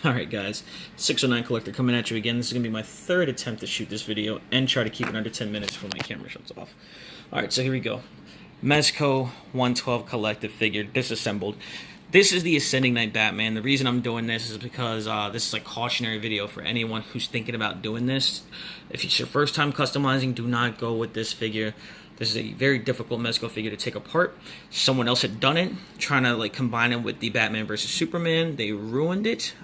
Alright guys, 609 Collector coming at you again. This is going to be my third attempt to shoot this video and try to keep it under 10 minutes before my camera shuts off. Alright, so here we go. Mezco 112 Collective figure, disassembled. This is the Ascending Knight Batman. The reason I'm doing this is because this is a cautionary video for anyone who's thinking about doing this. If it's your first time customizing, do not go with this figure. This is a very difficult Mezco figure to take apart. Someone else had done it, trying to combine it with the Batman versus Superman. They ruined it.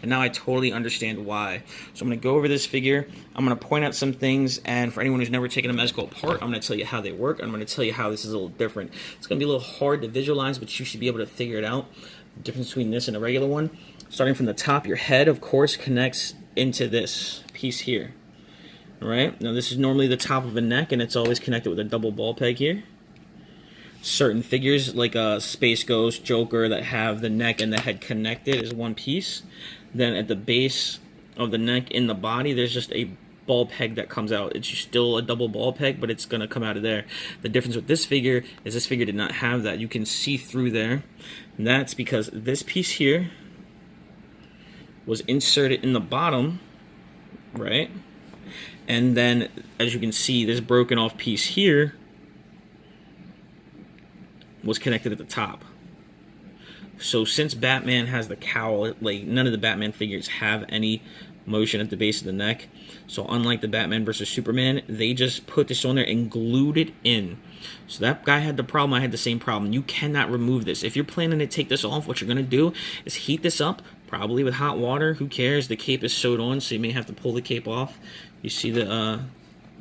And now I totally understand why. So I'm going to go over this figure. I'm going to point out some things, and for anyone who's never taken a Mezco apart, I'm going to tell you how they work. I'm going to tell you how this is a little different. It's going to be a little hard to visualize, but you should be able to figure it out. The difference between this and a regular one. Starting from the top, your head, of course, connects into this piece here. Alright, now this is normally the top of a neck, and it's always connected with a double ball peg here. Certain figures, like Space Ghost, Joker, that have the neck and the head connected is one piece. Then at the base of the neck in the body, there's just a ball peg that comes out. It's still a double ball peg, but it's going to come out of there. The difference with this figure is this figure did not have that. You can see through there. And that's because this piece here was inserted in the bottom, right? And then, as you can see, this broken off piece here was connected at the top. So since Batman has the cowl, none of the Batman figures have any motion at the base of the neck. So unlike the Batman versus Superman, they just put this on there and glued it in. So that guy had the problem, I had the same problem. You cannot remove this. If you're planning to take this off, what you're going to do is heat this up, probably with hot water. Who cares? The cape is sewed on, so you may have to pull the cape off. You see the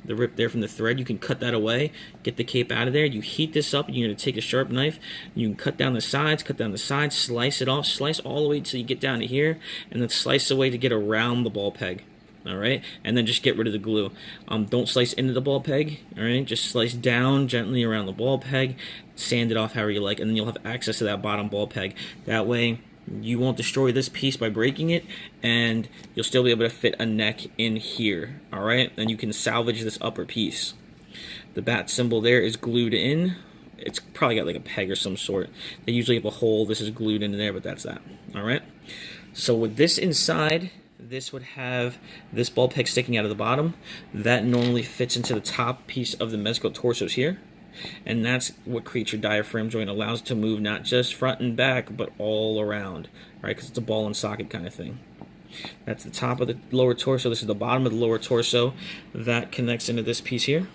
rip there from the thread. You can cut that away, get the cape out of there. You heat this up, you're going to take a sharp knife, you can cut down the sides, slice it off, slice all the way till you get down to here, and then slice away to get around the ball peg. Alright, and then just get rid of the glue. Don't slice into the ball peg, alright, just slice down gently around the ball peg, sand it off however you like, and then you'll have access to that bottom ball peg. That way, you won't destroy this piece by breaking it, and you'll still be able to fit a neck in here, alright? And you can salvage this upper piece. The bat symbol there is glued in. It's probably got like a peg or some sort. They usually have a hole. This is glued in there, but that's that, alright? So with this inside, this would have this ball peg sticking out of the bottom. That normally fits into the top piece of the Mezco torsos here. And that's what creates your diaphragm joint, allows it to move not just front and back, but all around, right? Because it's a ball and socket kind of thing. That's the top of the lower torso. This is the bottom of the lower torso. That connects into this piece here.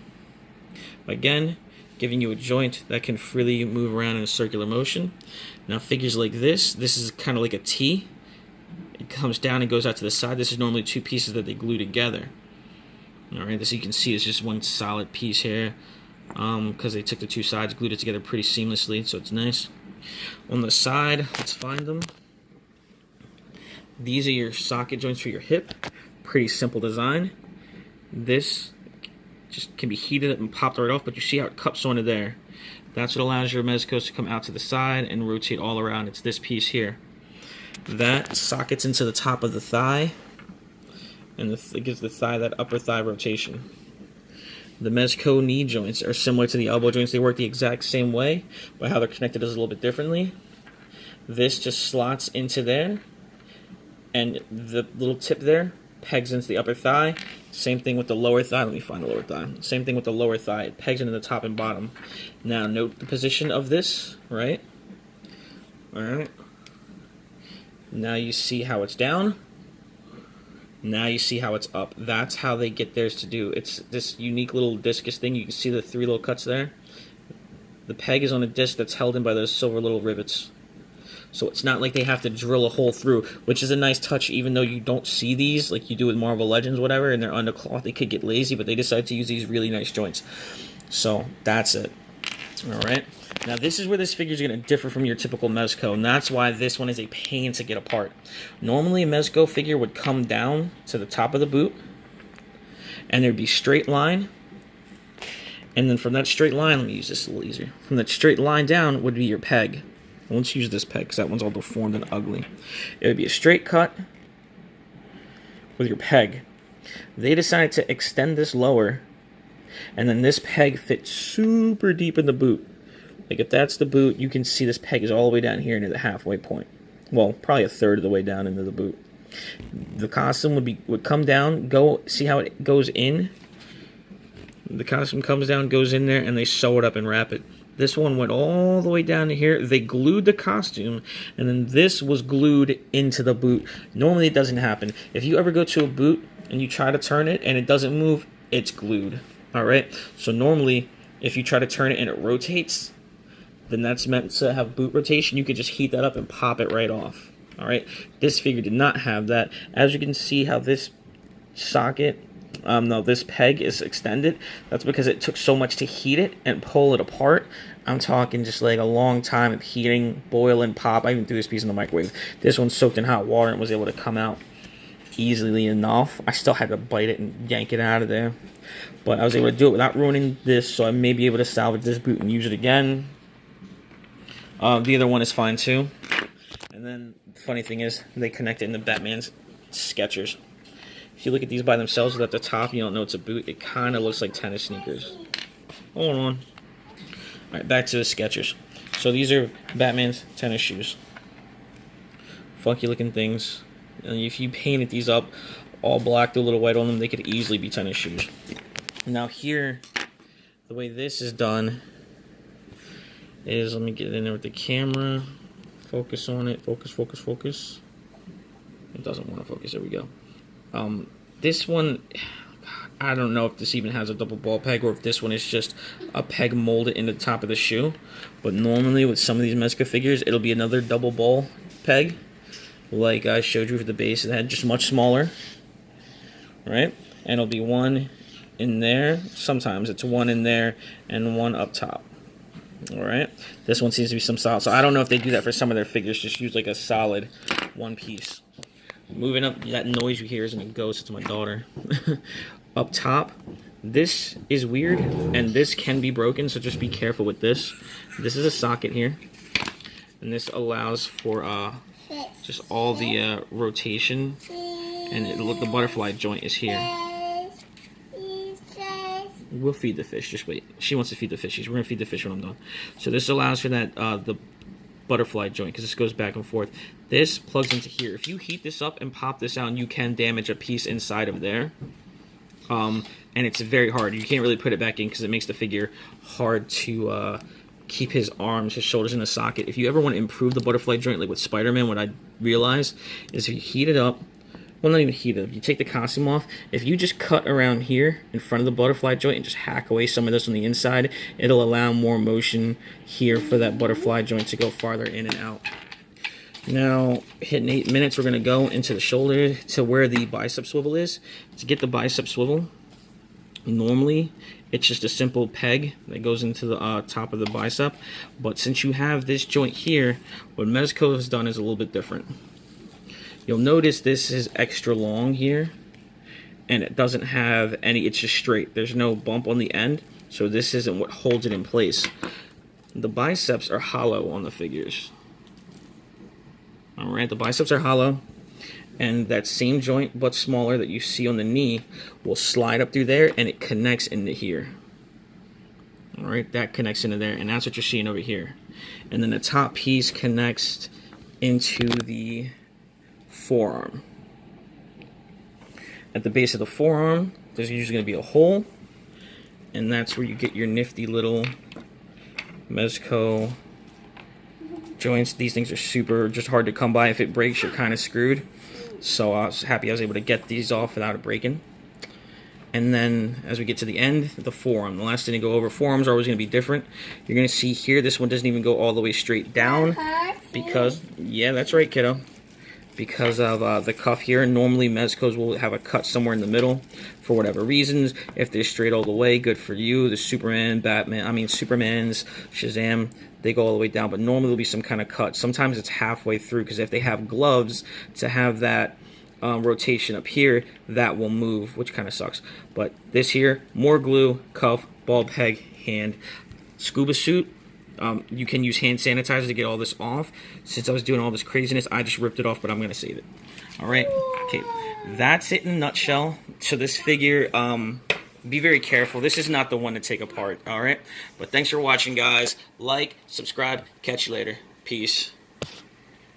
Again, giving you a joint that can freely move around in a circular motion. Now, figures like this is kind of like a T. It comes down and goes out to the side. This is normally two pieces that they glue together. All right, this you can see is just one solid piece here. Because they took the two sides, glued it together pretty seamlessly, so it's nice. On the side, let's find them. These are your socket joints for your hip. Pretty simple design. This just can be heated up and popped right off, but you see how it cups onto there. That's what allows your Mezcos to come out to the side and rotate all around. It's this piece here. That sockets into the top of the thigh, and it gives the thigh that upper thigh rotation. The Mezco knee joints are similar to the elbow joints. They work the exact same way, but how they're connected is a little bit differently. This just slots into there, and the little tip there pegs into the upper thigh. Same thing with the lower thigh. Let me find the lower thigh. Same thing with the lower thigh. It pegs into the top and bottom. Now, note the position of this, right? Alright. Now you see how it's down. Now you see how it's up. That's how they get theirs to do. It's this unique little discus thing. You can see the three little cuts there. The peg is on a disc that's held in by those silver little rivets. So it's not like they have to drill a hole through, which is a nice touch, even though you don't see these like you do with Marvel Legends, whatever, and they're under cloth. They could get lazy, but they decide to use these really nice joints. So that's it. Alright. Now this is where this figure is going to differ from your typical Mezco, and that's why this one is a pain to get apart. Normally a Mezco figure would come down to the top of the boot, and there'd be straight line, and then from that straight line, let me use this a little easier, from that straight line down would be your peg. I won't use this peg because that one's all deformed and ugly. It would be a straight cut with your peg. They decided to extend this lower, and then this peg fits super deep in the boot. Like if that's the boot, you can see this peg is all the way down here near the halfway point. Well, probably a third of the way down into the boot. The costume would come down, see how it goes in. The costume comes down, goes in there, and they sew it up and wrap it. This one went all the way down to here. They glued the costume, and then this was glued into the boot. Normally, it doesn't happen. If you ever go to a boot and you try to turn it and it doesn't move, it's glued. All right? So normally, if you try to turn it and it rotates, then that's meant to have boot rotation. You could just heat that up and pop it right off. All right? This figure did not have that. As you can see how this socket... no, this peg is extended. That's because it took so much to heat it and pull it apart. I'm talking just like a long time of heating, boil, and pop. I even threw this piece in the microwave. This one's soaked in hot water and was able to come out easily enough. I still had to bite it and yank it out of there. But I was able to do it without ruining this, so I may be able to salvage this boot and use it again. The other one is fine too. And then the funny thing is, they connect it into Batman's Skechers. If you look at these by themselves without the top, you don't know it's a boot. It kind of looks like tennis sneakers. Hold on. Alright, back to the Skechers. So these are Batman's tennis shoes. Funky looking things. And if you painted these up all black, do a little white on them, they could easily be tennis shoes. Now here, the way this is done is, let me get in there with the camera. Focus on it. Focus, focus, focus. It doesn't want to focus. There we go. This one, I don't know if this even has a double ball peg or if this one is just a peg molded in the top of the shoe. But normally with some of these Mezco figures, it'll be another double ball peg, like I showed you for the base of the head, just much smaller, right? And it'll be one in there. Sometimes it's one in there and one up top. All right. This one seems to be some solid. So I don't know if they do that for some of their figures. Just use like a solid one piece. Moving up, that noise you hear isn't a ghost, it's my daughter. Up top, this is weird, and this can be broken, so just be careful with this. This is a socket here, and this allows for just all the rotation, and look, the butterfly joint is here. We'll feed the fish, just wait. She wants to feed the fishies. We're going to feed the fish when I'm done. So this allows for that, the butterfly joint, because this goes back and forth. This plugs into here. If you heat this up and pop this out, you can damage a piece inside of there. And it's very hard. You can't really put it back in because it makes the figure hard to keep his arms, his shoulders in the socket. If you ever want to improve the butterfly joint, like with Spider-Man, what I realized is if you heat it up, well, not even heat it up, you take the costume off, if you just cut around here in front of the butterfly joint and just hack away some of this on the inside, it'll allow more motion here for that butterfly joint to go farther in and out. Now, hitting 8 minutes, we're going to go into the shoulder to where the bicep swivel is. To get the bicep swivel, normally it's just a simple peg that goes into the top of the bicep. But since you have this joint here, what Mezco has done is a little bit different. You'll notice this is extra long here, and it doesn't have any, it's just straight. There's no bump on the end, so this isn't what holds it in place. The biceps are hollow on the figures. Alright, the biceps are hollow, and that same joint, but smaller, that you see on the knee will slide up through there, and it connects into here. Alright, that connects into there, and that's what you're seeing over here. And then the top piece connects into the forearm. At the base of the forearm, there's usually going to be a hole, and that's where you get your nifty little Mezco joints. These things are super just hard to come by. If it breaks, you're kind of screwed. So I was happy I was able to get these off without it breaking. And then as we get to the end, the forearm. The last thing to go over, forearms are always going to be different. You're going to see here, this one doesn't even go all the way straight down because, yeah, that's right, kiddo. Because of the cuff here. Normally Mezco's will have a cut somewhere in the middle for whatever reasons. If they're straight all the way, good for you. The Superman's, Shazam, they go all the way down, but normally there'll be some kind of cut. Sometimes it's halfway through, because if they have gloves to have that rotation up here, that will move, which kind of sucks. But this here, more glue, cuff, ball peg, hand. Scuba suit, you can use hand sanitizer to get all this off. Since I was doing all this craziness, I just ripped it off, but I'm going to save it. Alright, okay, that's it in a nutshell. So this figure, be very careful. This is not the one to take apart, alright? But thanks for watching, guys. Like, subscribe, catch you later. Peace.